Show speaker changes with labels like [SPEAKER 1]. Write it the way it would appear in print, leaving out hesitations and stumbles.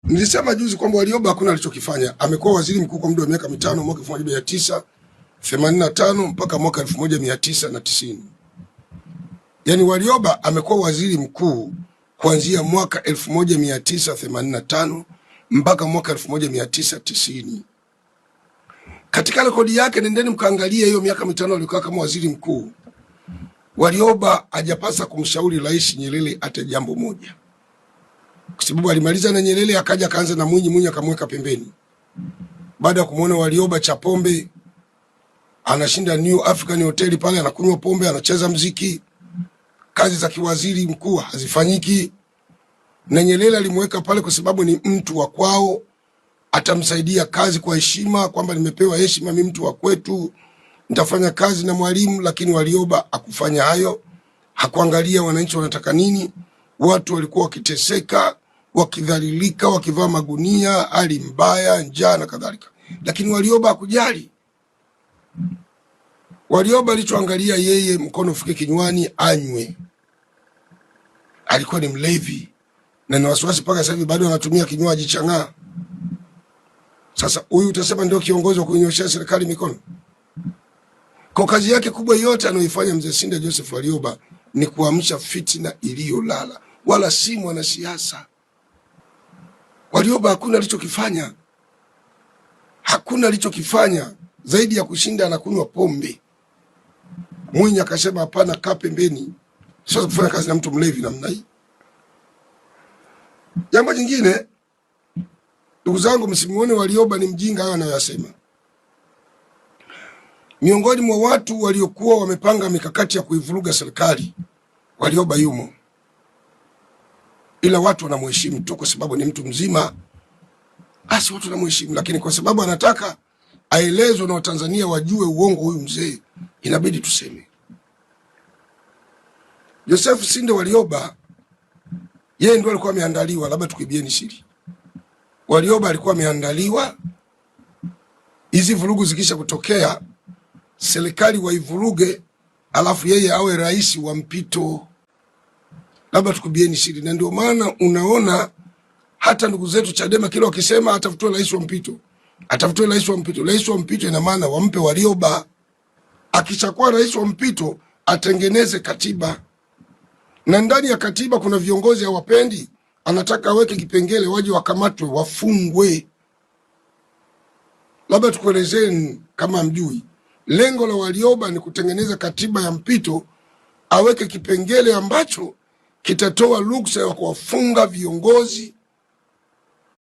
[SPEAKER 1] Nilisema juzi kwamba Warioba hakuna alichokifanya. Amekuwa waziri mkuu kwa muda wa miaka mitano, mwaka 1985 mpaka mwaka 1990. Yaani Warioba amekuwa waziri mkuu kuanzia mwaka 1985 mpaka mwaka 1990. Katika rekodi yake, nendeni mkaangalia hiyo miaka mitano aliyokaa kama waziri mkuu. Warioba hajapasa kumshauri Rais Nyerere hata jambo moja. Kwa sababu alimaliza na Nyerere akaja kaanza na Mwinyi akamweka pembeni. Baada ya kumuona Warioba cha pombe, anashinda New African Hotel pale, anakunywa pombe, anacheza mziki, kazi za kiwaziri mkuu hazifanyiki. Na Nyerere alimweka pale kwa sababu ni mtu wa kwao, atamsaidia kazi kwa heshima, kwamba nimepewa heshima, mimi mtu wa kwetu, nitafanya kazi na Mwalimu. Lakini Warioba hakufanya hayo, hakuangalia wananchi wanataka nini. Watu walikuwa wakiteseka, wakidhalilika, wakivaa magunia, hali mbaya, njaa na kadhalika. Lakini Warioba hakujali. Warioba alichoangalia yeye, mkono ufike kinywani anywe. Alikuwa ni mlevi na ni wasiwasi mpaka sasa hivi bado anatumia kinywaji cha ng'aa. Sasa huyu utasema ndio kiongozi wa kunyoshea serikali mikono? Kwa kazi yake kubwa yote anayoifanya Mzee Sinde Joseph Warioba ni kuamsha fitina iliyolala, wala si mwanasiasa. Warioba hakuna alichokifanya. Hakuna alichokifanya zaidi ya kushinda anakunywa pombe. Mwinyi akasema hapana, kaa pembeni, sio kufanya kazi na mtu mlevi namna hii. Jambo jingine, ndugu zangu, msimuone Warioba ni mjinga hayo anayosema. Miongoni mwa watu waliokuwa wamepanga mikakati ya kuivuruga serikali, Warioba yumo. Ila watu wanamheshimu tu kwa sababu ni mtu mzima. Basi watu wanamheshimu, lakini kwa sababu anataka aelezwe na Watanzania wajue uongo huyu mzee, inabidi tuseme. Joseph Sinde Warioba yeye ndio alikuwa ameandaliwa, labda tukibieni siri. Warioba alikuwa ameandaliwa hizi vurugu zikisha kutokea, serikali waivuruge, alafu yeye awe rais wa mpito, labda tukubieni siri. Na ndio maana unaona hata ndugu zetu Chadema kile wakisema atafutwe rais wa mpito, atafutwe rais wa mpito. Rais wa mpito ina maana wampe Warioba. Akishakuwa rais wa mpito atengeneze katiba, na ndani ya katiba kuna viongozi hawapendi, anataka aweke kipengele waje wakamatwe, wafungwe. Labda tukuelezeni kama mjui, lengo la Warioba ni kutengeneza katiba ya mpito, aweke kipengele ambacho kitatoa ruksa ya kuwafunga viongozi